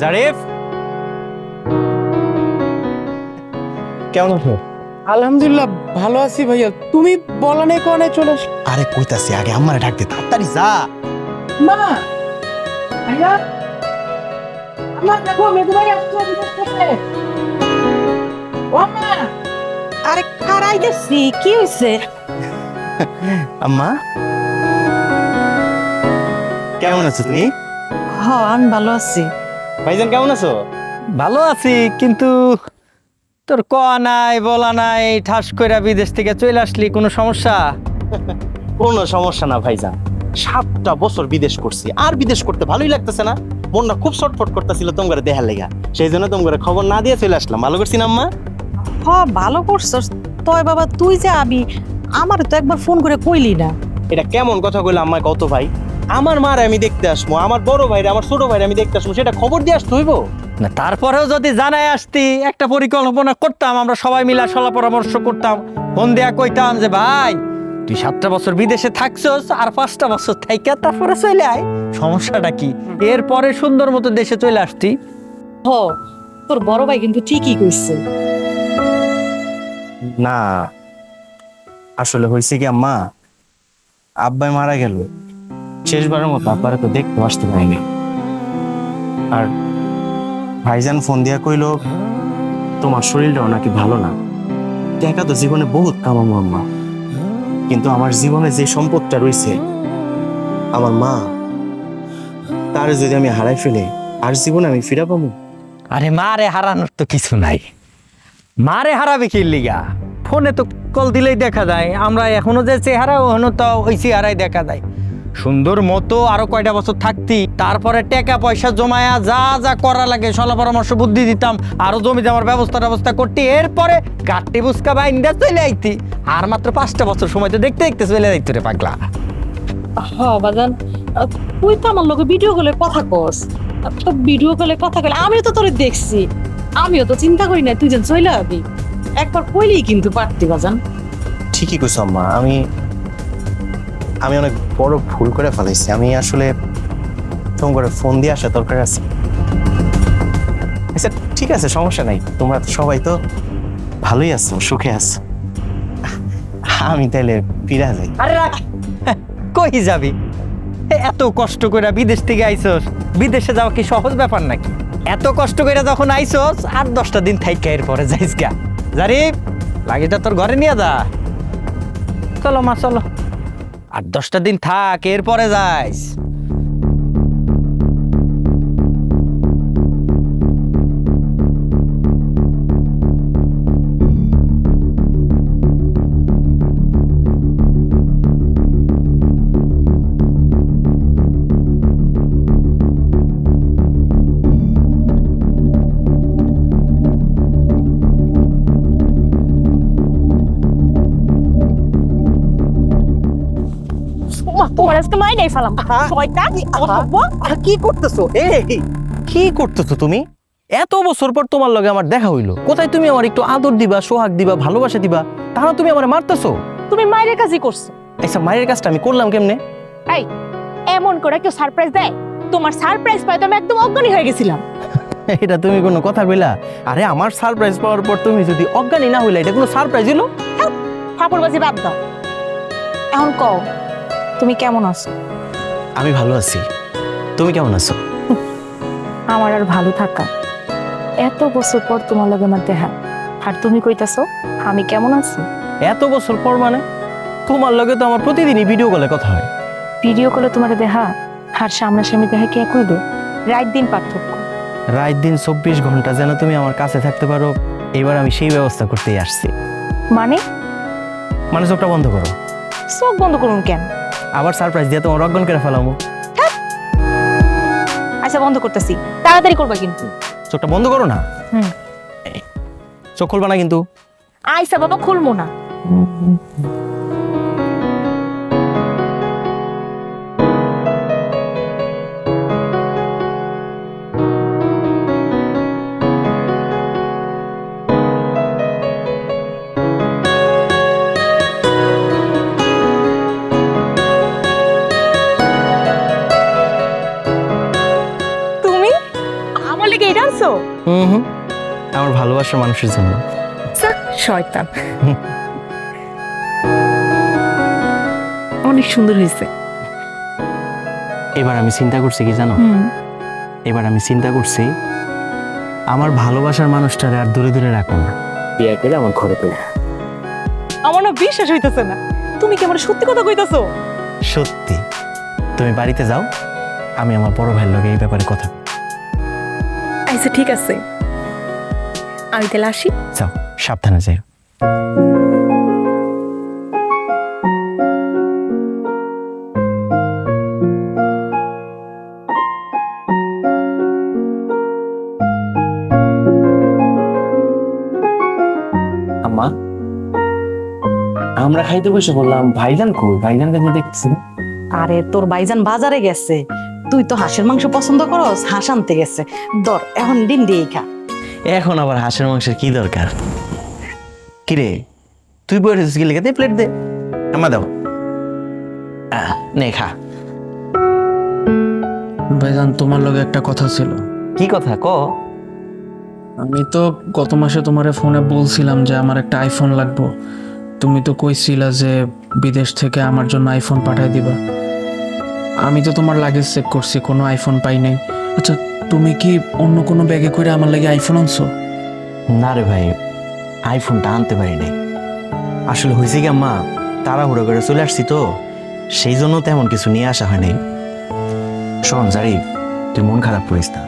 জারিফ, কেমন আছো? আলহামদুলিল্লাহ ভালো আছি ভাইয়া। তুমি বলা নেই কোনে চলে আস। আরে কইতাছি আগে আম্মারে ডাক দে, তাড়াতাড়ি যা। মা ভাইয়া, আমার দেখো মেদু ভাই আসছে বিদেশ থেকে। ও মা, আরে কারাই গেছি, কি হইছে? আম্মা কেমন আছো তুমি? আমি ভালো আছি। ভাইজান কেমন আছো? ভালো আছি, কিন্তু তোর ক নাই বলা নাই, ঠাস কইরা বিদেশ থেকে চলে আসলি, কোনো সমস্যা? কোনো সমস্যা না ভাইজান, 7টা বছর বিদেশ করছি, আর বিদেশ করতে ভালোই লাগতেছে না। মনটা খুব ছটফট করতেছিল তোমার দেখার লেগা, সেই জন্য তোমার খবর না দিয়ে চলে আসলাম। ভালো করছি না আম্মা? ভালো করছস। তয় বাবা তুই যে আবি, আমার তো একবার ফোন করে কইলি না। এটা কেমন কথা কইলে আম্মা? কত ভাই, আমার মার আমি দেখতে আসবো, আমার বড় ভাইরে আমার ছোট ভাইরে আমি দেখতে আসবো, সেটা খবর দিয়ে আসতে হইব না, তারপরেও যদি জানাই আসতি, একটা পরিকল্পনা করতাম, আমরা সবাই মিলে সলা পরামর্শ করতাম, ফোন দেয়া কইতাম যে ভাই তুই 7টা বছর বিদেশে থাকছস, আর 5টা বছর থাইকা তারপরে চলে আয়, সমস্যাটা কি? এরপরে সুন্দর মতো দেশে চলে আসতি। তোর বড় ভাই কিন্তু ঠিকই কইছে। না। আসলে হয়েছে কি আম্মা, আব্বাই মারা গেল, শেষবারের মতো আব্বারে তো দেখতে আসতে পারিনি। আর ভাইজান ফোন দিয়া কইলো তোমার শরীরটাও নাকি ভালো না। টাকা তো জীবনে বহুত কামাবো আম্মা, কিন্তু আমার জীবনে যে সম্পদটা রয়েছে আমার মা, তার যদি আমি হারাই ফেলে আর জীবনে আমি ফিরা পাবো? আরে মারে হারানোর তো কিছু নাই, মারে হারাবে কি লিগা? ফোনে তো কল দিলেই দেখা যায়, আমরা এখনো যে চেহারা ওখানে তো ওই চেহারাই দেখা যায়। সুন্দর মতো আরো কয়টা বছর থাকতি, তারপরে টাকা পয়সা জমায়া যা যা করা লাগে সলা পরামর্শ বুদ্ধি দিতাম, আরো জমি জমার ব্যবস্থা করতি, এরপরে গাট্টি বুসকা বা ইন্ডিয়া চলে আইতি। আর মাত্র 5টা বছর সময় তো দেখতে দেখতে চলে যাইতো রে পাগলা। বাজান, তুই তো আমার লোকে ভিডিও কলে কথা কস। তো ভিডিও কলে কথা কলে আমিও তো তোরে দেখছি, আমিও তো চিন্তা করি না তুই যেন চলে আবি। একবার কইলেই কিন্তু পারতি বাজান। ঠিকই কইছো আম্মা, আমি অনেক বড় ভুল করে ফেলাইছি। আমি আসলে তোমার ফোন দিয়ে আসা দরকার আছে। আচ্ছা ঠিক আছে, সমস্যা নাই, তোমরা সবাই তো ভালোই আছো, সুখে আছো। আমি তাইলে ফিরে যাই। আরে রাখ, কই যাবি? এত কষ্ট করে বিদেশ থেকে আইছস, বিদেশে যাওয়া কি সহজ ব্যাপার নাকি? এত কষ্ট করে যখন আইছস, আর 10টা দিন থাইকা এরপরে যাইস গা। জারিফ, লাগেটা তোর ঘরে নিয়ে যা। চলো মা চলো, আর 10টা দিন থাক, এরপরে যাইস। তোমার আজকে মাই নাই ফেলাম শয়তান। কি করতেছো? এই কি করতেছো তুমি? এত বছর পর তোমার লগে আমার দেখা হইলো, কোথায় তুমি আমার একটু আদর দিবা, সোহাগ দিবা, ভালোবাসা দিবা, তাহলে তুমি আমার মারতেছো। তুমি মায়ের কাজই করছো। আচ্ছা মায়ের কাজটা আমি করলাম কেমনে? এই এমন করে কেউ সারপ্রাইজ দেয়? তোমার সারপ্রাইজ পাই তো আমি একদম অজ্ঞানী হয়ে গেছিলাম। এটা তুমি কোনো কথা বললা? আরে আমার সারপ্রাইজ পাওয়ার পর তুমি যদি অজ্ঞানী না হইলা, এটা কোনো সারপ্রাইজ হলো? ফাপড়বাজি বাদ দাও, এখন কও তুমি কেমন আছো? আমি ভালো আছি, তুমি কেমন আছো? আমার আর ভালো থাকা, এত বছর পর তোমার লগে আমার দেখা, আর তুমি কইতাছো আমি কেমন আছি? এত বছর পর মানে? তোমার লগে তো আমার প্রতিদিনই ভিডিও কলে কথা হয়। ভিডিও কলে তোমার দেখা আর সামনাসামনি দেখা কি এক হইবে? রাত দিন পার্থক্য। রাত দিন 24 ঘন্টা যেন তুমি আমার কাছে থাকতে পারো, এবার আমি সেই ব্যবস্থা করতেই আসছি। মানে মানে চোখটা বন্ধ করো। চোখ বন্ধ করুন কেন? আবার সারপ্রাইজ দিয়ে তোমার অজ্ঞান করে ফেলামো। আচ্ছা বন্ধ করতেছি, তাড়াতাড়ি করবা কিন্তু। চোখটা বন্ধ করো না। হুম। চোখ খুলবা না কিন্তু। আইসা বাবা খুলবো না। হুম, আমার ভালোবাসার মানুষের জন্য। শয়তান। অনেক সুন্দর হয়েছে। এবার আমি চিন্তা করছি কি জানো, এবার আমি চিন্তা করছি আমার ভালোবাসার মানুষটারে আর দূরে দূরে রাখবো না, বিয়ে করে আমার ঘরে পেয়ে। আমার না বিশ্বাস হইতেছে না, তুমি কি আমার সত্যি কথা কইতাছো? সত্যি। তুমি বাড়িতে যাও, আমি আমার বড় ভাইয়ের লগে এই ব্যাপারে কথা বলবো। আচ্ছা ঠিক আছে, আমি তাহলে আসি। যাও, সাবধানে যাও। আম্মা, আমরা খাইতে বসে বললাম, ভাইজান কই? ভাইজান কাছে দেখছি। আরে তোর ভাইজান বাজারে গেছে, তুই তো হাঁসের মাংস পছন্দ করস, হাঁস আনতে গেছে। ধর এখন ডিম দিয়ে খা। এখন আবার হাঁসের মাংসের কি দরকার? কিরে, তুই বই রেছিস কি লেগে? দে প্লেট দে, আমা দাও। নে খা। ভাইজান তোমার লগে একটা কথা ছিল। কি কথা ক? আমি তো গত মাসে তোমারে ফোনে বলছিলাম যে আমার একটা আইফোন লাগবে। তুমি তো কইছিলা যে বিদেশ থেকে আমার জন্য আইফোন পাঠিয়ে দিবা। আমি তো তোমার লাগেজ চেক করছি, কোনো আইফোন পাই নাই। আচ্ছা, তুমি কি অন্য কোনো ব্যাগে করে আমার লাগে আইফোন আনছো? না রে ভাই, আইফোনটা আনতে পারি নাই। আসলে হয়েছে কি আম্মা, তাড়াহুড়ো করে চলে আসছি তো, সেই জন্য তেমন কিছু নিয়ে আসা হয় নাই। শোন জারিফ, তুই মন খারাপ করিস না।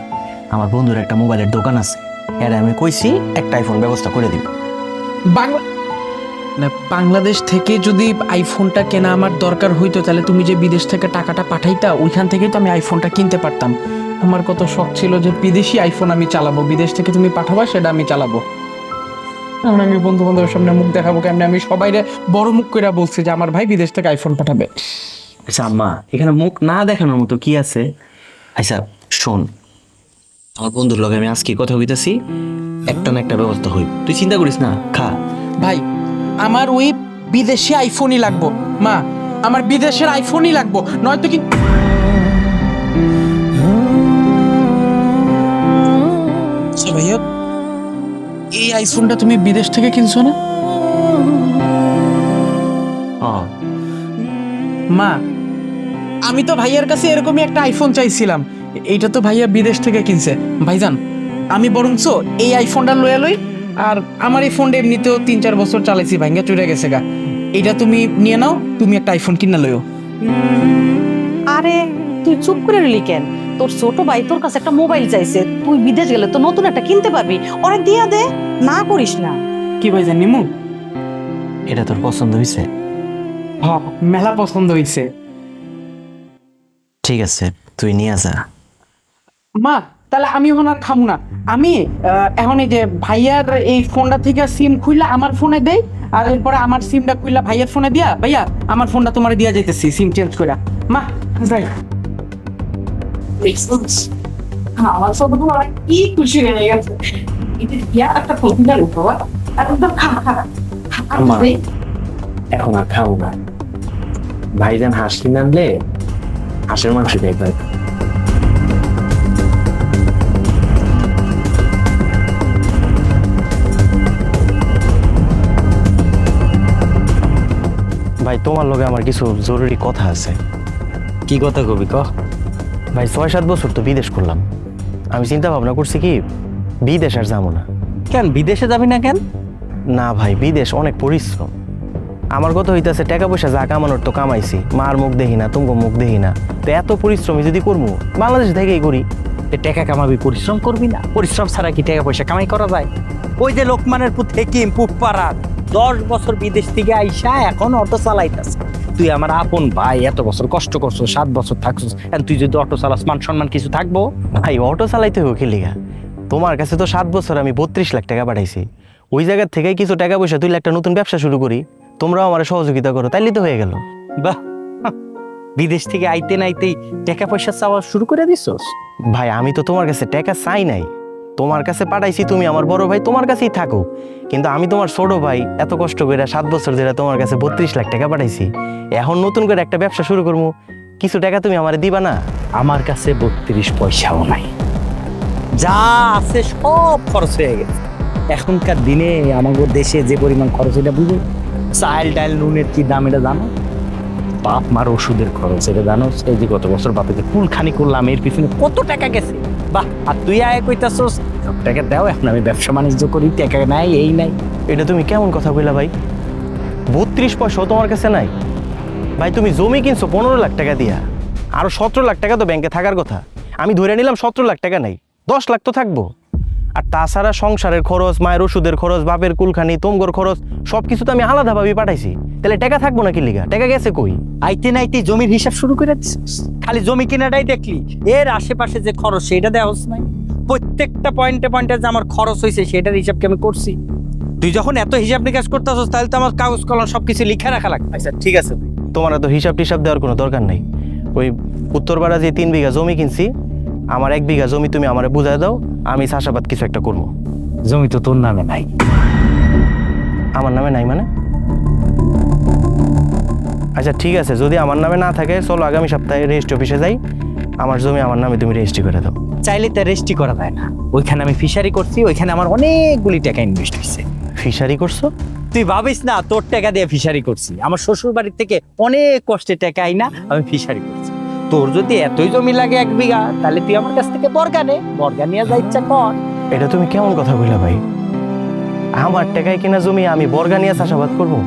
আমার বন্ধুর একটা মোবাইলের দোকান আছে, এর আমি কইছি একটা আইফোন ব্যবস্থা করে দিব। বাংলাদেশ থেকে যদি আইফোনটা কেনা আমার দরকার হইতো, তাহলে তুমি যে বিদেশ থেকে টাকাটা পাঠাইতা, ওইখান থেকেই তো আমি আইফোনটা কিনতে পারতাম। আমার কত শখ ছিল যে বিদেশি আইফোন আমি চালাবো, বিদেশ থেকে তুমি পাঠাবা সেটা আমি চালাবো। এখন আমি বন্ধু বান্ধবের সামনে মুখ দেখাবো কেমনে? আমি সবাইরে বড় মুখ করে বলছি যে আমার ভাই বিদেশ থেকে আইফোন পাঠাবে। আচ্ছা আম্মা, এখানে মুখ না দেখানোর মতো কি আছে? আচ্ছা শোন, আমার বন্ধুর লগে আমি আজকে কথা হইতাছি, একটা না একটা ব্যবস্থা হইব, তুই চিন্তা করিস না, খা। ভাই আমার ওই বিদেশি আইফোনই লাগবো। মা, আমার বিদেশের আইফোনই লাগবো, নয়তো কি। আচ্ছা ভাইয়া, এই আইফোনটা তুমি বিদেশ থেকে কিনছো না? মা, আমি তো ভাইয়ার কাছে এরকমই একটা আইফোন চাইছিলাম, এইটা তো ভাইয়া বিদেশ থেকে কিনছে। ভাইজান, আমি বরঞ্চ এই আইফোনটা লয়ে লই। আর আমার এই ফোনটা এমনিতেও 3-4 বছর চালাইছি, ভাঙ্গা চুরে গেছে গা। এটা তুমি নিয়ে নাও, তুমি একটা আইফোন কিনা লইও। আরে তুই চুপ করে রইলি কেন? তোর ছোট ভাই তোর কাছে একটা মোবাইল চাইছে, তুই বিদেশ গেলে তো নতুন একটা কিনতে পারবি, ওরে দিয়া দে, না করিস না। কি ভাইজান, নিমু? এটা তোর পছন্দ হয়েছে? হ্যাঁ, মেলা পছন্দ হইছে। ঠিক আছে, তুই নিয়ে যা। মা, তাহলে আমি এখন আর খামু না। আমি এখন এই যে ভাইয়ার এই ফোনটা থেকে সিম খুইলা আমার ফোনে দেই, আর এরপরে আমার সিমটা খুইলা ভাইয়ার ফোনে দিয়া, ভাইয়া আমার ফোনটা তোমার দিয়া যাইতেছি সিম চেঞ্জ করে। মা যাই। আমার ছোট ভাই কি খুশি হয়ে গেছে, এটা দিয়া একটা ফোন দিল বাবা। আর একদম খা খা আম্মা, এখন আর খাও না। ভাইজান হাঁস কিনে আনলে হাঁসের মাংস দেখবে। ভাই, তোমার লগে আমার কিছু জরুরি কথা আছে। কি কথা কবি ক? ভাই 6-7 বছর তো বিদেশ করলাম, আমি চিন্তা ভাবনা করছি কি বিদেশ আর যাবো না। কেন বিদেশে যাবি না কেন? না ভাই, বিদেশ অনেক পরিশ্রম। আমার কথা হইতাছে টাকা পয়সা যা কামানোর তো কামাইছি, মার মুখ দেখি না, তোমার মুখ দেখি না, তো এত পরিশ্রমী যদি করবো বাংলাদেশ থেকেই করি। টাকা কামাবি, পরিশ্রম করবি না? পরিশ্রম ছাড়া কি টাকা পয়সা কামাই করা যায়? ওই যে লোকমানের পুত হেকিম পুপারাত 10 বছর বিদেশ থেকে আইসা এখন অটো চালাইতাছে। তুই আমার আপন ভাই, এত বছর কষ্ট করছো, 7 বছর থাকছিস, তুই যদি অটো চালাস মান সম্মান কিছু থাকবো? ভাই অটো চালাইতে হোক লিগা, তোমার কাছে তো 7 বছর আমি 32 লাখ টাকা পাঠাইছি, ওই জায়গার থেকে কিছু টাকা পয়সা তুই একটা নতুন ব্যবসা শুরু করি, তোমরাও আমার সহযোগিতা করো, তাইলে তো হয়ে গেল। বাহ, বিদেশ থেকে আইতে নাইতেই টাকা পয়সা চাওয়া শুরু করে দিছস? ভাই আমি তো তোমার কাছে টাকা চাই নাই, তোমার কাছে পাঠাইছি, তুমি আমার বড় ভাই, তোমার কাছেই থাকো। কিন্তু আমি তোমার ছোট ভাই, এত কষ্ট করে 7 বছর ধরে তোমার কাছে 32 লাখ টাকা পাঠাইছি, এখন নতুন করে একটা ব্যবসা শুরু করবো, কিছু টাকা তুমি আমারে দিবা না? আমার কাছে 32 পয়সাও নাই। যা আছে সব খরচ হয়ে গেছে। এখনকার দিনে আমাদের দেশে যে পরিমাণ খরচ এটা বুঝো, চাল ডাল নুনের কি দাম এটা জানো, বাপ মার ওষুধের খরচ এটা জানো, এই যে গত বছর বাপে যে কুলখানি করলাম এর পিছনে কত টাকা গেছে। বাহ, আর তুই আয় কইতাছস সব টাকা দাও, এখন আমি ব্যবসা বাণিজ্য করি, টাকা নাই এই নাই। এটা তুমি কেমন কথা কইলা ভাই? 32 পয়সাও তোমার কাছে নাই? ভাই তুমি জমি কিনছো 15 লাখ টাকা দিয়া, আরো 17 লাখ টাকা তো ব্যাংকে থাকার কথা। আমি ধরে নিলাম 17 লাখ টাকা নাই, 10 লাখ তো থাকবো। আর তাছাড়া সংসারের খরচ, মায়ের ওষুধের খরচ, বাপের কুলখানি, তোমগর খরচ, সবকিছু তো আমি আলাদাভাবে পাঠাইছি। তাহলে টাকা থাকবো না কি লিগা? টাকা গেছে কই? আইতে নাইতে জমির হিসাব শুরু করে দিছিস। খালি জমি কেনাটাই দেখলি, এর আশেপাশে যে খরচ সেটা দেওয়া হচ্ছে নাই। প্রত্যেকটা পয়েন্টে পয়েন্টে যে আমার খরচ হয়েছে সেটার হিসাব কি আমি করছি? তুই যখন এত হিসাব নিকাশ করতেছস তাহলে তো আমার কাগজ কলম সবকিছু লিখে রাখা লাগবে। আচ্ছা ঠিক আছে ভাই, তোমার তো হিসাব টিসাব দেওয়ার কোনো দরকার নাই। ওই উত্তরপাড়া যে 3 বিঘা জমি কিনছি, আমার 1 বিঘা জমি তুমি আমারে বুঝাই দাও, আমি চাষাবাদ কিছু একটা করবো। জমি তো তোর নামে নাই। আমার নামে নাই মানে? আচ্ছা ঠিক আছে, যদি আমার নামে না থাকে চলো আগামী সপ্তাহে রেজিস্ট্রি অফিসে যাই, আমার জমি আমার নামে তুমি রেজিস্ট্রি করে দাও। চাইলে তো রেজিস্ট্রি করা যায় না। ওইখানে আমি ফিশারি করছি, ওইখানে আমার অনেকগুলি টাকা ইনভেস্ট হয়েছে। ফিশারি করছো? তুই ভাবিস না তোর টাকা দিয়ে ফিশারি করছি। আমার শ্বশুর বাড়ির থেকে অনেক কষ্টে টাকা আইনা আমি ফিশারি করছি। তোর যদি এতই জমি লাগে 1 বিঘা, তাহলে তুই আমার কাছ থেকে বর্গা নে, বর্গা নিয়ে যা ইচ্ছা কর। এটা তুমি কেমন কথা কইলা ভাই? আমার টাকায় কিনা জমি আমি বর্গা নিয়ে চাষাবাদ করবো?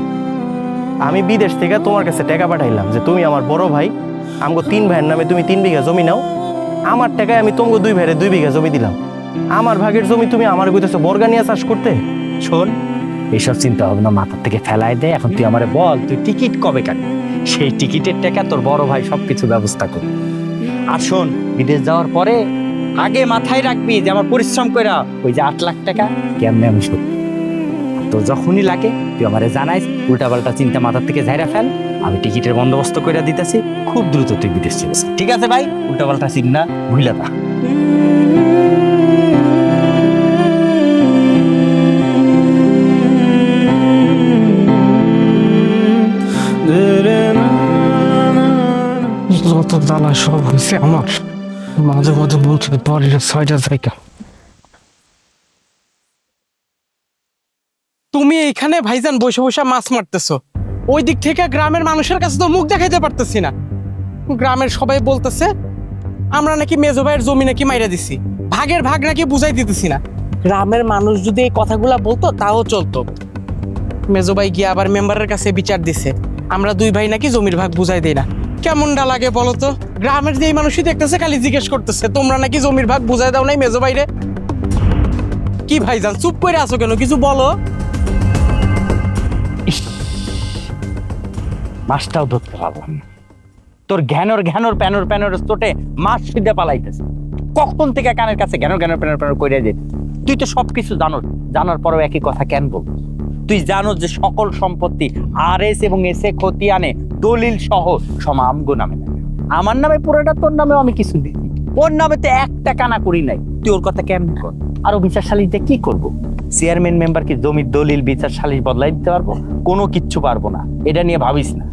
আমি বিদেশ থেকে তোমার কাছে টাকা পাঠাইলাম যে তুমি আমার বড় ভাই, আমগো 3 ভাইয়ের নামে তুমি 3 বিঘা জমি নাও, আমার টাকায় আমি তোমাকে 2 ভাইয়ের 2 বিঘা জমি দিলাম। আমার ভাগের জমি তুমি আমার কইতেছো বর্গা নিয়ে চাষ করতে? শোন, এইসব চিন্তা ভাবনা মাথার থেকে ফেলাই দে। এখন তুই আমারে বল, তুই টিকিট কবে কাটবি? সেই টিকিটের টাকা তোর বড় ভাই সবকিছু ব্যবস্থা করবে। আর শোন, বিদেশ যাওয়ার পরে আগে মাথায় রাখবি যে আমার পরিশ্রম কইরা ওই যে 8 লাখ টাকা কেমনে আমি শোধ। তো যখনই লাগে তুই আমারে জানাইস, উল্টাপাল্টা চিন্তা মাথার থেকে ঝাইরা ফেল, আমি টিকিটের বন্দোবস্ত কইরা দিতেছি, খুব দ্রুত তুই বিদেশ চলে যা। ঠিক আছে ভাই? উল্টাপাল্টা চিন্তা ভুইলা না। যত জ্বালা সব হয়েছে আমার। মাঝে মাঝে বলছে বাড়ির 6টা জায়গা। তুমি এখানে ভাইজান বসে বসে মাছ মারতেছো, ওই দিক থেকে গ্রামের মানুষের কাছে তো মুখ দেখাইতে পারতেছি না। গ্রামের সবাই বলতেছে আমরা নাকি মেজো ভাইয়ের জমি নাকি মাইরা দিছি, ভাগের ভাগ নাকি বুঝাই দিতেছি না। গ্রামের মানুষ যদি এই কথাগুলা বলতো তাও চলতো। মেজো ভাই গিয়ে আবার মেম্বারের কাছে বিচার দিছে, আমরা 2 ভাই নাকি জমির ভাগ বুঝাই দেই না। কেমনটা লাগে বলো তো? গ্রামের যে মানুষই দেখতেছে খালি জিজ্ঞেস করতেছে তোমরা নাকি জমির ভাগ বুঝাই দাও নাই মেজো ভাইরে। কি ভাইজান চুপ করে আছো কেন, কিছু বলো। মাছটাও ধরতে পারলাম না। তোর ঘ্যানর ঘ্যানর প্যানর প্যানর তোটে মাছ ফিদে পালাইতেছে। কখন থেকে কানের কাছে ঘ্যানর ঘ্যানর প্যানর প্যানর করে যেত? তুই তো সবকিছু জানোস, জানার পরেও একই কথা কেন বল? তুই জানোস যে সকল সম্পত্তি RS এবং SA খতিয়ানে দলিল সহ আমগো নামে না। আমার নামে পুরোটা, তোর নামেও আমি কিছু দিই, ওর নামে তো 1 টাকা না করি নাই। তুই ওর কথা কেমন কর? আরো বিচার সালিশ দিয়ে কি করবো? চেয়ারম্যান মেম্বার কি জমির দলিল বিচার সালিশ বদলাই দিতে পারবো? কোনো কিচ্ছু পারবো না। এটা নিয়ে ভাবিস না।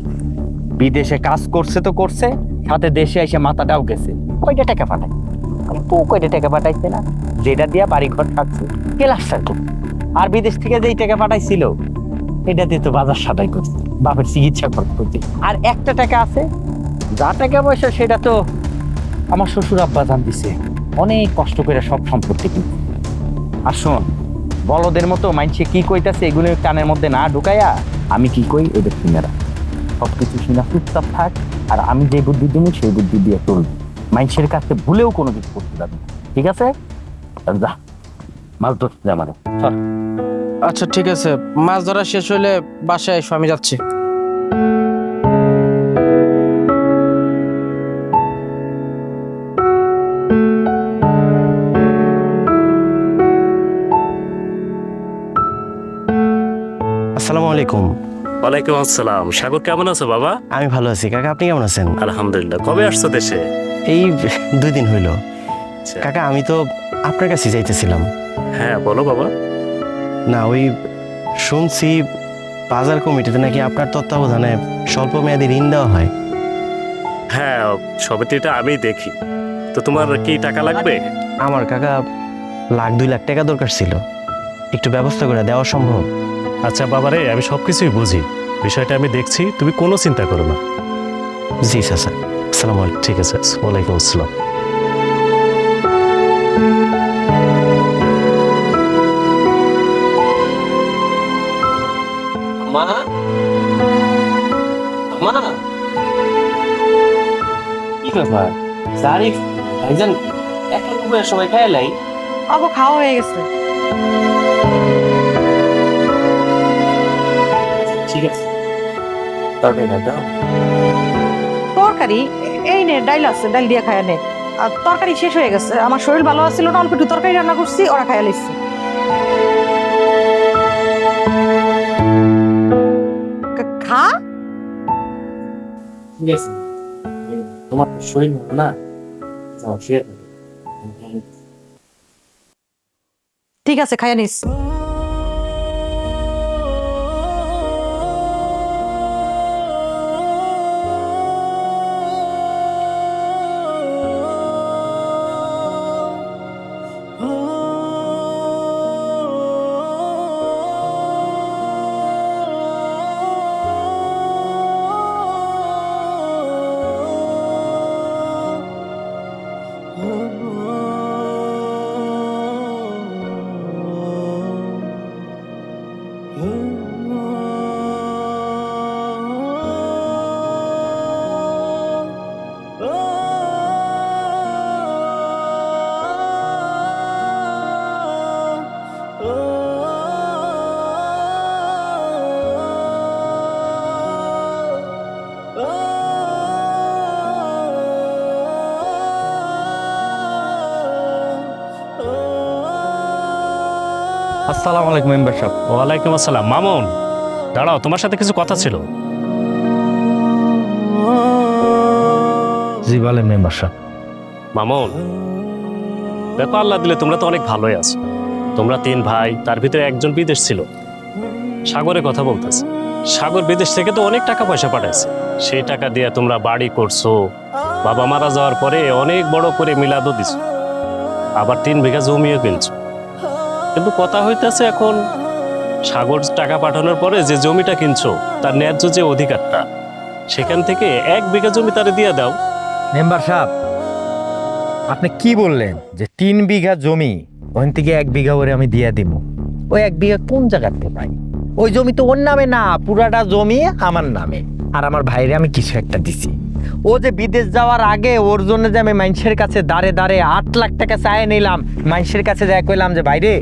বিদেশে কাজ করছে তো করছে, সাথে দেশে এসে মাথাটাও গেছে। কয়টা টাকা পাঠাই? কয়টা টাকা পাঠাইছে না, যেটা দিয়া বাড়ি ঘর থাকছে ক্লাস্টার করছে। আর বিদেশ থেকে যেই টাকা পাঠাইছিল এটা দিয়ে তো বাজার সাদাই করছে, বাপের চিকিৎসা খরচ করছে। আর একটা টাকা আছে, যা টাকা পয়সা সেটা তো আমার শ্বশুর আব্বা জান দিছে, অনেক কষ্ট করে সব সম্পত্তি কিনছে। আর শোন, বলদের মতো মাইনসে কি কইতাছে এগুলো কানের মধ্যে না ঢুকাইয়া আমি কি কই ওদের শুনে রাখ। সবকিছু শুনে চুপচাপ থাক, আর আমি যে বুদ্ধি দিই সেই বুদ্ধি দিয়ে চলবি। মাইনসের কাছে ভুলেও কোনো কিছু করতে যাবি, ঠিক আছে? যা মাছ ধরতে যা মানে। চল। আচ্ছা ঠিক আছে, মাছ ধরা শেষ হলে বাসায় এসো, আমি যাচ্ছি। আসসালামু আলাইকুম। ওয়ালাইকুম আসসালাম। সাগর কেমন আছো বাবা? আমি ভালো আছি কাকা, আপনি কেমন আছেন? আলহামদুলিল্লাহ। কবে আসছো দেশে? এই 2 দিন হইল আচ্ছা। কাকা। আমি তো আপনার কাছে যাইতেছিলাম। হ্যাঁ বলো বাবা। না ওই শুনছি বাজার কমিটিতে নাকি আপনার তত্ত্বাবধানে স্বল্প মেয়াদী ঋণ দেওয়া হয়। হ্যাঁ, সবে তো এটা আমি দেখি। তো তোমার কি টাকা লাগবে? আমার কাকা 1-2 লাখ টাকা দরকার ছিল, একটু ব্যবস্থা করে দেওয়া সম্ভব? আচ্ছা বাবারে, আমি সব কিছুই বুঝি, বিষয়টা আমি দেখছি, তুমি কোনো চিন্তা করো না। জি চাচা, আসসালামু আলাইকুম। ঠিক আছে, ওয়ালাইকুম আসসালাম। মা মা কি ব্যাপার জারিফ ভাইজান, একটা দুপুরের সময় খাইলাই? আবু খাওয়া হয়ে গেছে। ঠিক আছে, তরকারি দাও। তরকারি এই নে, ডাইল আছে, ডাইল দিয়ে খায়া নে। আর তরকারি শেষ হয়ে গেছে, আমার শরীর ভালো ছিল না, অল্প একটু তরকারি রান্না করছি, ওরা খায়া লিখছি। খা। ঠিক আছে, তোমার তো শরীর ভালো না, যাও শুয়ে থাকো। ঠিক আছে, খায়া নিস। আসসালামু আলাইকুম মেম্বার সাহেব। ওয়ালাইকুম আসসালাম। মামুন, দাঁড়াও, তোমার সাথে কিছু কথা ছিল। জি বলেন মেম্বার সাহেব। মামুন, দেখো, আল্লাহ দিলে তোমরা তো অনেক ভালোই আছো। তোমরা 3 ভাই, তার ভিতরে একজন বিদেশ ছিল। সাগরের কথা বলতেছে। সাগর বিদেশ থেকে তো অনেক টাকা পয়সা পাঠাইছে, সেই টাকা দিয়ে তোমরা বাড়ি করছো, বাবা মারা যাওয়ার পরে অনেক বড় করে মিলাদও দিছো, আবার 3 বিঘা জমিও কিনছো। কিন্তু কথা হইতেছে এখন, সাগর টাকা পাঠানোর পরে যে জমিটা কিনছো তার ন্যায্য যে অধিকারটা, সেখান থেকে 1 বিঘা জমি তারে দিয়ে দাও। মেম্বার সাহেব, আপনি কি বললেন যে 3 বিঘা জমি, ওখান থেকে 1 বিঘা করে আমি দিয়ে দিব? ওই 1 বিঘা কোন জায়গাতে পাই? ওই জমি তো ওর নামে না, পুরাটা জমি আমার নামে। আর আমার ভাইরে আমি কিছু একটা দিছি। ও যে বিদেশ যাওয়ার আগে ওর জন্য যে আমি মানুষের কাছে দাঁড়ে দাঁড়ে 8 লাখ টাকা চাই নিলাম, মানুষের কাছে যাই কইলাম যে ভাইরে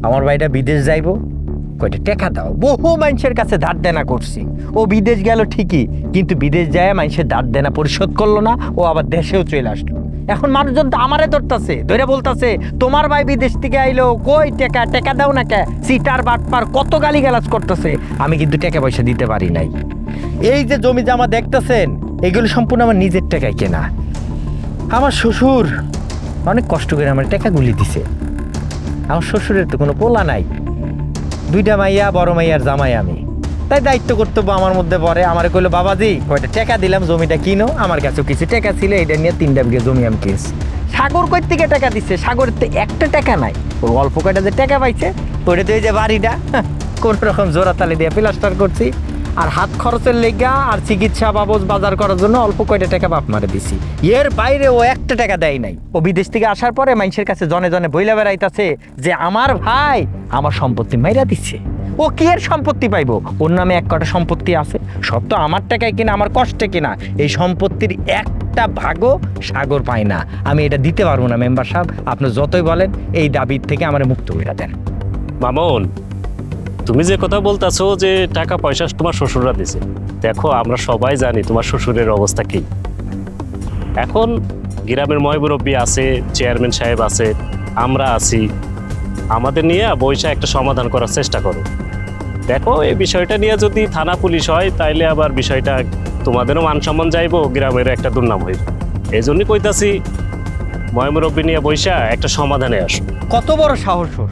আমার ভাইটা বিদেশ যাইবো, কয়টা টাকা দাও। বহু মানুষের কাছে ধার দেনা করছি। ও বিদেশ গেল ঠিকই, কিন্তু বিদেশ যায় মানুষের ধার দেনা পরিশোধ করলো না, ও আবার দেশেও চলে আসলো। এখন মানুষজন তো আমারে ধরতাছে, ধরে বলতাছে তোমার ভাই বিদেশ থেকে আইলো, কই টাকা, টাকা দাও না কে, সিটার বাটপার কত গালিগালাজ করতেছে। আমি কিন্তু টাকা পয়সা দিতে পারি নাই। এই যে জমি জামা দেখতেছেন, এগুলো সম্পূর্ণ আমার নিজের টাকায় কেনা। আমার শ্বশুর অনেক কষ্ট করে আমার টাকাগুলি দিছে। আমার শ্বশুরের তো কোনো পোলা নাই, 2টা মাইয়া, বড় মাইয়ার জামাই আমি, তাই দায়িত্ব কর্তব্য আমার মধ্যে পড়ে। আমার কইলো বাবাজি কয়টা টাকা দিলাম, জমিটা কিনো। আমার কাছেও কিছু টাকা ছিল, এটা নিয়ে 3টা বিঘা জমি আমি কিনছি। সাগর কই থেকে টাকা দিচ্ছে? সাগরের তো একটা টাকা নাই। ওর অল্প কয়টা যে টাকা পাইছে, ওটা তো এই যে বাড়িটা কোন রকম জোড়া তালে দিয়ে প্লাস্টার করছি, আর হাত খরচের লেগা আর চিকিৎসা বাবদ বাজার করার জন্য অল্প কয়টা টাকা বাপ মারে দিছি। এর বাইরে ও একটা টাকা দেয় নাই। ও বিদেশ থেকে আসার পরে মানুষের কাছে জনে জনে বইলা বেড়াইতাছে যে আমার ভাই আমার সম্পত্তি মাইরা দিচ্ছে। ও কি এর সম্পত্তি পাইবো? ওর নামে 1 কটা সম্পত্তি আছে, সব তো আমার টাকায় কিনা, আমার কষ্টে কিনা। এই সম্পত্তির একটা ভাগও সাগর পায় না। আমি এটা দিতে পারবো না মেম্বার সাহেব, আপনি যতই বলেন এই দাবির থেকে আমার মুক্ত করে দেন। মামুন, তুমি যে কথা বলতেছো যে টাকা পয়সা তোমার শ্বশুররা দিছে, দেখো আমরা সবাই জানি তোমার শ্বশুরের অবস্থা কি। এখন গ্রামের ময়মুরব্বী আছে, চেয়ারম্যান সাহেব আছে, আমরা আছি, আমাদের নিয়ে বৈশা একটা সমাধান করার চেষ্টা করো। দেখো, এই বিষয়টা নিয়ে যদি থানা পুলিশ হয় তাইলে আবার বিষয়টা তোমাদেরও মান সম্মান যাইবো, গ্রামের একটা দুর্নাম হইব। এই জন্যই কইতাছি ময়মুরব্বী নিয়ে বৈশা একটা সমাধানে আসো। কত বড় সাহস ওর!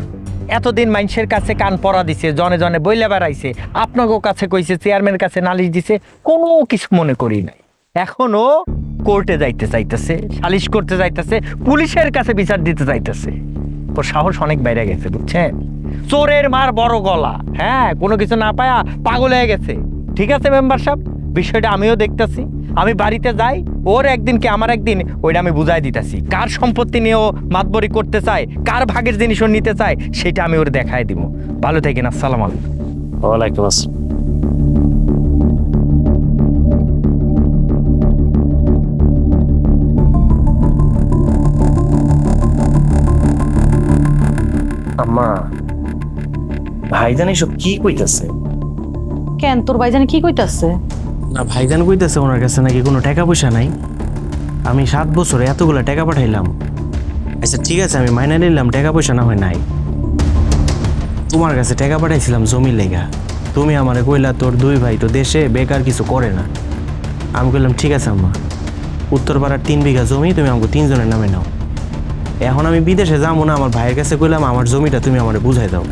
এতদিন মানুষের কাছে কান পরা দিছে, জনে জনে বইলা বেড়াইছে, আপনাকেও কাছে কইছে, চেয়ারম্যানের কাছে নালিশ দিছে, কোনো কিছু মনে করি নাই। এখনো কোর্টে যাইতে চাইতেছে, সালিশ করতে যাইতেছে, পুলিশের কাছে বিচার দিতে চাইতেছে। ওর সাহস অনেক বাইরে গেছে, বুঝছেন? চোরের মার বড় গলা, হ্যাঁ, কোনো কিছু না পায়া পাগল হয়ে গেছে। ঠিক আছে মেম্বার সাহেব, বিষয়টা আমিও দেখতেছি। আমি বাড়িতে যাই, ওর একদিন কি আমার একদিন, ওইটা আমি বুঝাই দিতেছি। কার সম্পত্তি নিয়ে ও মাতবরি করতে চায়, কার ভাগের জিনিস ও নিতে চায়, সেটা আমি ওর দেখাই দিব। ভালো থাকেন, আসসালাম আলাইকুম। ওয়ালাইকুম আসসালাম। আম্মা, ভাইজান এসব কি কইতাছে? কেন তোর ভাইজান কি কইতাছে? না, ভাইজান কইতাছে ওনার কাছে নাকি কোনো টাকা পয়সা নাই। আমি 7 বছরে এতগুলা টাকা পাঠাইলাম। আচ্ছা ঠিক আছে, আমি মাইনা নিলাম টাকা পয়সা না হয় নাই। তোমার কাছে টাকা পাঠাইছিলাম জমির লেগা। তুমি আমারে কইলা তোর 2 ভাই তো দেশে বেকার কিছু করে না। আমি কইলাম ঠিক আছে আম্মা, উত্তরপাড়ার 3 বিঘা জমি তুমি আমাকে 3 জনের নামে নাও। এখন আমি বিদেশে যাবো না, আমার ভাইয়ের কাছে কইলাম আমার জমিটা তুমি আমারে বুঝাই দাও।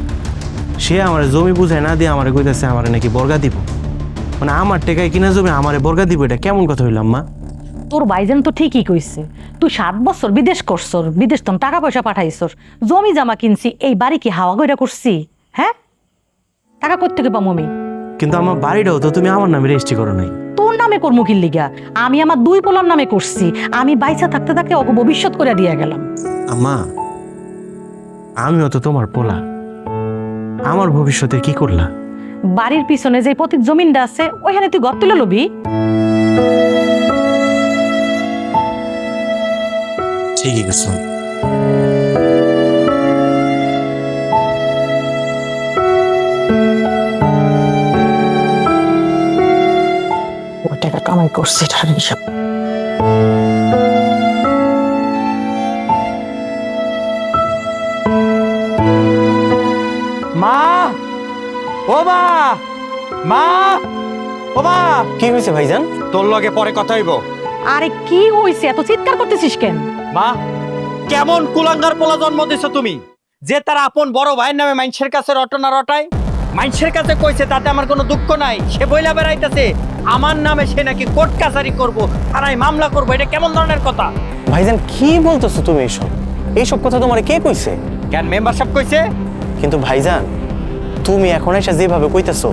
সে আমার জমি বুঝাই না দিয়ে আমারে কইতাছে আমারে নাকি বর্গা দিব। মানে আমার টাকায় কিনা জমি আমারে বর্গা দিব, এটা কেমন কথা হইলাম মা? তোর ভাইজান তো ঠিকই কইছে, তুই 7 বছর বিদেশ করছর, বিদেশ তো টাকা পয়সা পাঠাইছর, জমি জামা কিনছি, এই বাড়ি কি হাওয়া কইরা করছি? হ্যাঁ, টাকা কই থেকে পামু আমি? কিন্তু আমার বাড়িটাও তো তুমি আমার নামে রেজিস্ট্রি করো নাই। তোর নামে করমু কি লিগা? আমি আমার 2 পোলার নামে করছি। আমি বাইসা থাকতে থাকতে ওকে ভবিষ্যৎ করে দিয়ে গেলাম। আম্মা, আমিও তো তোমার পোলা, আমার ভবিষ্যতে কি করলা? বাড়ির পিছনে যে পতিত জমিনটা আছে ওইখানে তুই ঘর তুলে লবি। ঠিকই করছো। ওই টাকা কামাই করছি, এটার হিসাব। মা, ও মা, মা, ও মা, কি হয়েছে ভাইজান? তোর লগে পরে কথা হইব। আরে কি হইছে, এত চিৎকার করতেছিস কেন? মা, কেমন কুলাঙ্গার পোলা জন্ম দিছো তুমি, যে তার আপন বড় ভাইয়ের নামে মাইনসের কাছে রটনা রটায়। মাইনসের কাছে কইছে তাতে আমার কোনো দুঃখ নাই, সে বইলা বেড়াইতেছে আমার নামে সে নাকি কোর্ট কাছারি করবো, থানায় মামলা করবো। এটা কেমন ধরনের কথা? ভাইজান কি বলতেছো তুমি এসব? এইসব কথা তোমারে কে কইছে? কেন মেম্বার সাহেব কইছে? কিন্তু ভাইজান, তুমি এখন এসে যেভাবে কইতাছো,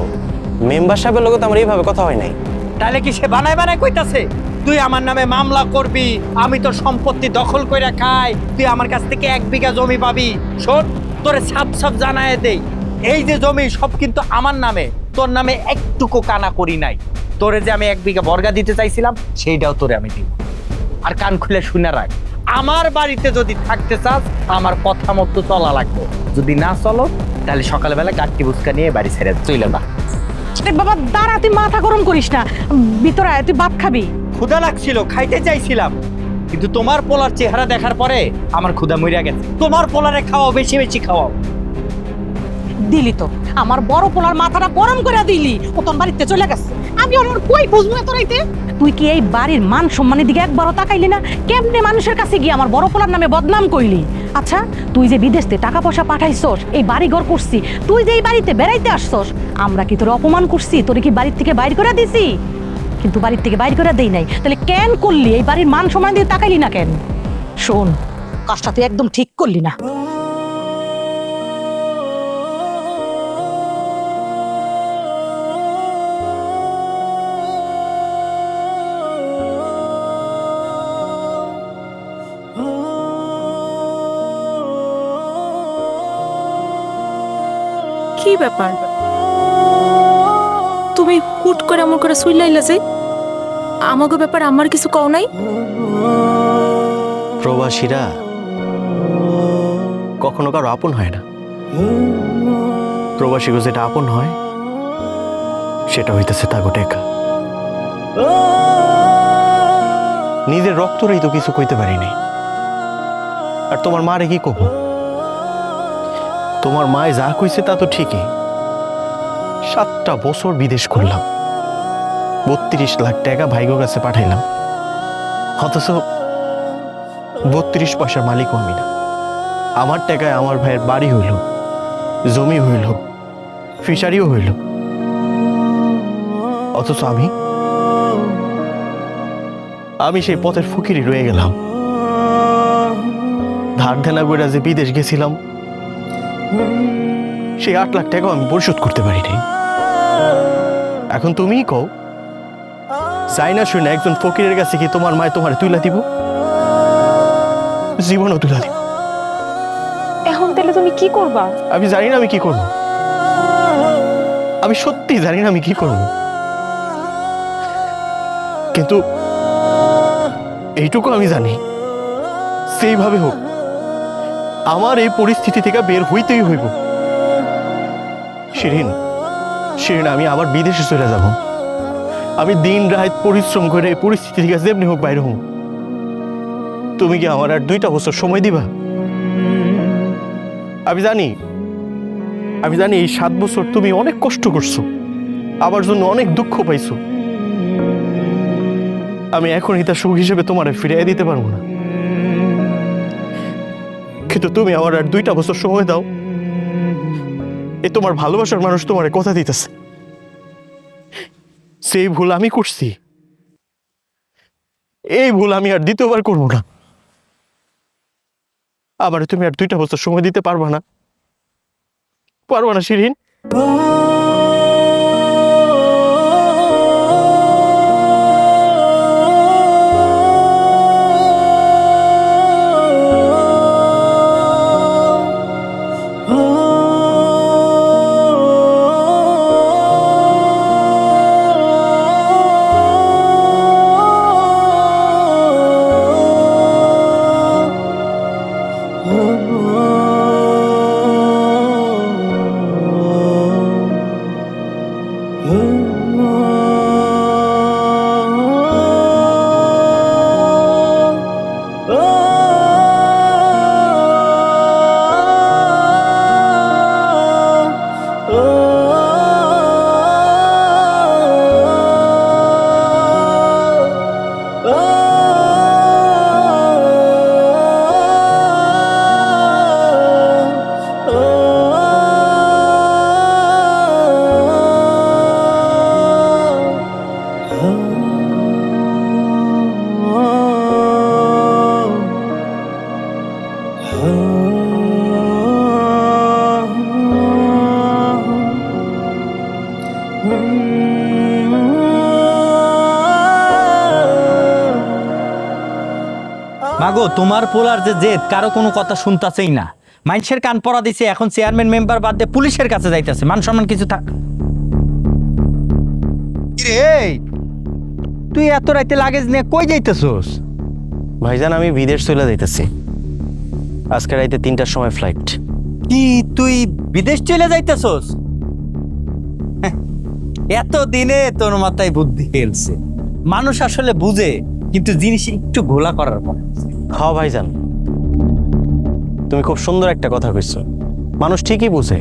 মেম্বার সাহেবের লগে তো আমার এইভাবে কথা হয় নাই। তাহলে কি সে বানায় বানায় কইতাছে তুই আমার নামে মামলা করবি, আমি তোর সম্পত্তি দখল কইরা খাই, তুই আমার কাছ থেকে 1 বিঘা জমি পাবি? শোন, তোরে সাপ সাপ জানায় দেই, এই যে জমি সব কিন্তু আমার নামে, তোর নামে একটুকু কানা করি নাই। তোরে যে আমি 1 বিঘা বর্গা দিতে চাইছিলাম সেইটাও তোরে আমি দিব। আর কান খুলে শুনে রাখ, আমার বাড়িতে যদি থাকতে চাস আমার কথা মতো চলা লাগবে, যদি না চলো তাহলে সকালবেলা গাট্টি বুসকা নিয়ে বাড়ি ছেড়ে চলে না। আরে বাবা দাঁড়া, তুই মাথা গরম করিস না, ভিতরে আয়, তুই ভাত খাবি। ক্ষুধা লাগছিল, খাইতে চাইছিলাম, কিন্তু তোমার পোলার চেহারা দেখার পরে আমার ক্ষুধা মরিয়া গেছে। তোমার পোলারে খাওয়াও, বেশি বেশি খাওয়াও। দিলি তো আমার বড় পোলার মাথাটা গরম করে দিলি, ও তোর বাড়িতে চলে গেছে। আমি ওর কই বুঝবো এত রাইতে? তুই কি এই বাড়ির মান সম্মানের দিকে একবারও তাকাইলি না? কেমনে মানুষের কাছে গিয়ে আমার বড় পোলার নামে বদনাম কইলি? আচ্ছা, তুই যে বিদেশ থেকে টাকা পয়সা পাঠাইছস, এই বাড়ি ঘর করছি, তুই যে এই বাড়িতে বেড়াইতে আসছস, আমরা কি তোর অপমান করছি? তোরে কি বাড়ির থেকে বাইর করে দিছি? কিন্তু বাড়ির থেকে বাইর করে দেই নাই, তাহলে কেন করলি? এই বাড়ির মান সম্মান দিয়ে তাকাইলি না কেন? শোন, কাজটা তুই একদম ঠিক করলি না। কি ব্যাপার, তুমি হুট করে এমন করে শুইলাইলা যে? আমাকে ব্যাপার আমার কিছু কও নাই? প্রবাসীরা কখনো কারো আপন হয় না। প্রবাসীকে যেটা আপন হয় সেটা হইতেছে তাগো টেকা। নিজের রক্তরেই তো কিছু কইতে পারিনি, আর তোমার মারে কি কব? তোমার মায় যা কইছে তা তো ঠিকই। 7টা বছর বিদেশ করলাম, 32 লাখ টাকা ভাইগো কাছে পাঠাইলাম, অথচ 32 পয়সার মালিকও আমি না। আমার টাকায় আমার ভাইয়ের বাড়ি হইল, জমি হইল, ফিশারিও হইল, অথচ আমি সেই পথের ফকিরই রয়ে গেলাম। ধার দেনা করে যে বিদেশ গেছিলাম, সেই 8 লাখ টাকাও আমি পরিশোধ করতে পারি নাই। এখন তুমিই কও, চাই না শুনে একজন ফকিরের কাছে কি তোমার মায় তোমার তুইলা দিব? জীবনও তুলা দিব। এখন তাহলে তুমি কি করবা? আমি জানি না আমি কি করব, আমি সত্যি জানি না আমি কি করব, কিন্তু এইটুকু আমি জানি, সেইভাবে হোক আমার এই পরিস্থিতি থেকে বের হইতেই হইব। শিরিন, শিরিন, আমি আবার বিদেশে চলে যাব। আমি দিন রাত পরিশ্রম করে এই পরিস্থিতি থেকে যেমনি হোক বাইরে হোক। তুমি কি আমার আর 2টা বছর সময় দিবা? আমি জানি এই 7 বছর তুমি অনেক কষ্ট করছো, আমার জন্য অনেক দুঃখ পাইছো। আমি এখন এটা সুখ হিসেবে তোমার ফিরিয়ে দিতে পারবো না, কিন্তু তুমি আমার আর 2টা বছর সময় দাও। এ তোমার ভালোবাসার মানুষ তোমার কথা দিতেছে, সেই ভুল আমি করছি, এই ভুল আমি আর দ্বিতীয়বার করবো না। আবার তুমি আর 2টা বছর সময় দিতে পারবা না, পারবা না শিরিন? মাগো, তোমার পোলার যে জেদ কারো কোনো কথা শুনতাছেই না। মানুষের কান পড়া দিছে, এখন চেয়ারম্যান মেম্বার বাদ দিয়ে পুলিশের কাছে যাইতেছে। মান সম্মান কিছু থাক। এই তুই এত রাইতে লাগেজ নিয়ে কই যাইতেছস? ভাইজান, আমি বিদেশ চলে যাইতেছি। আজকে রাইতে 3টার সময় ফ্লাইট। কি তুই বিদেশ চলে যাইতেছস? এত দিনে তোর মাথায় বুদ্ধি খেলছে। মানুষ আসলে বুঝে, কিন্তু জিনিস একটু ঘোলা করার পর। হ্যাঁ ভাইজান, তুমি খুব সুন্দর একটা কথা কইছো। মানুষ ঠিকই বুঝে,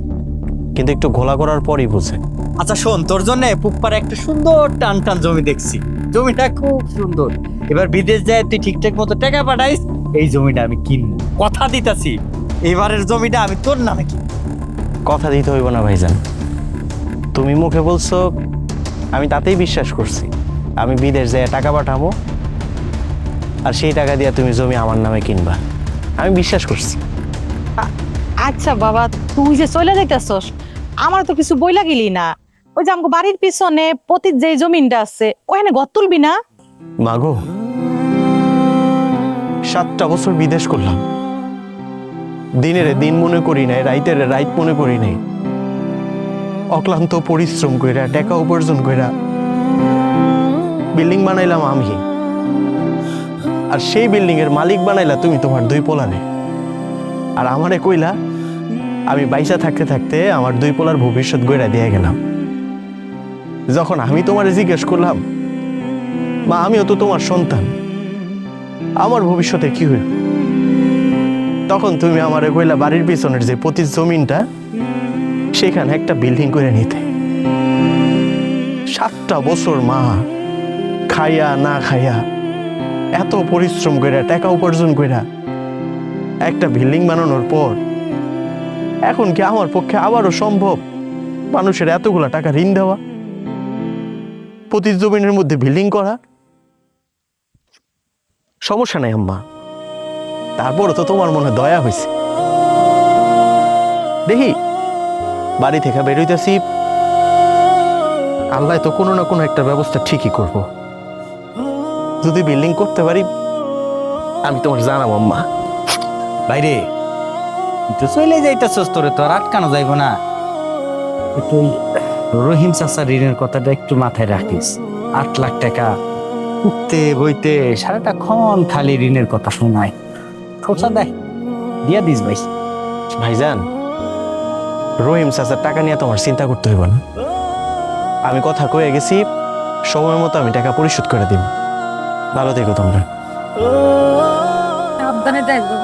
কিন্তু একটু ঘোলা করার পরই বুঝে। আচ্ছা শোন, তোর জন্য পুপ্পার একটা সুন্দর টান টান জমি দেখছি। জমিটা খুব সুন্দর। এবার বিদেশ যায় তুই ঠিকঠাক মতো টাকা পাঠাইস, এই জমিটা আমি কিনবো। কথা দিতাছি, এবারের জমিটা আমি তোর নামে কিনবো। কথা দিতে হইব না ভাইজান, তুমি মুখে বলছো, আমি তাতেই বিশ্বাস করছি। আমি বিদেশ যেয়ে টাকা পাঠাবো, আর সেই টাকা দিয়ে তুমি জমি আমার নামে কিনবা, আমি বিশ্বাস করছি। আচ্ছা বাবা, তুই যে চলে যাইতেছস, আমার তো কিছু বইলা গেলি না। ওই যে আমাকে বাড়ির পিছনে পতির যে জমিনটা আছে, ওখানে ঘর তুলবি না? মাগো, 7টা বছর বিদেশ করলাম, দিনের দিন মনে করি নাই, রাইতের রাইত মনে করি নাই। অক্লান্ত পরিশ্রম কইরা, টাকা উপার্জন কইরা বিল্ডিং বানাইলাম আমি, আর সেই বিল্ডিং এর মালিক বানাইলা তুমি তোমার 2 পোলারে। আর আমারে কইলা আমি বাইসা থাকতে থাকতে আমার 2 পোলার ভবিষ্যৎ গইরা দিয়ে গেলাম। যখন আমি তোমারে জিজ্ঞেস করলাম, মা আমিও তো তোমার সন্তান, আমার ভবিষ্যতে কি হইল, তখন তুমি আমারে কইলা বাড়ির পিছনের যে পতির জমিনটা, সেখানে একটা বিল্ডিং করে নিতে। 7টা বছর মা খাইয়া না খাইয়া, এত পরিশ্রম কইরা, টাকা উপার্জন কইরা একটা বিল্ডিং বানানোর পর এখন কি আমার পক্ষে আবারও সম্ভব মানুষের এতগুলা টাকা ঋণ দেওয়া, পতির জমিনের মধ্যে বিল্ডিং করা? সমস্যা নাই আম্মা, তারপরও তো তোমার মনে দয়া হয়েছে। দেখি বাড়ি থেকে বেরোইতেছি, আল্লাহ তো কোনো না কোনো একটা ব্যবস্থা ঠিকই করব। যদি বিল্ডিং করতে পারি আমি তোমার জানাবো আম্মা। বাইরে তুই তো চলে যাইতেছস, তোরে তো আর আটকানো যাইব না। একটু ওই রহিম চাচা ঋণের কথাটা একটু মাথায় রাখিস। 8 লাখ টাকা উঠতে বইতে সারাটা ক্ষণ খালি ঋণের কথা শোনায়। খোঁচা দেয়, দিয়া দিস ভাই। ভাইজান, রহিম চাচার টাকা নিয়ে তোমার চিন্তা করতে হইব না। আমি কথা কয়ে গেছি, সময় মতো আমি টাকা পরিশোধ করে দিব। ভালো থেকো তোমরা। সাবধানে দেখবো।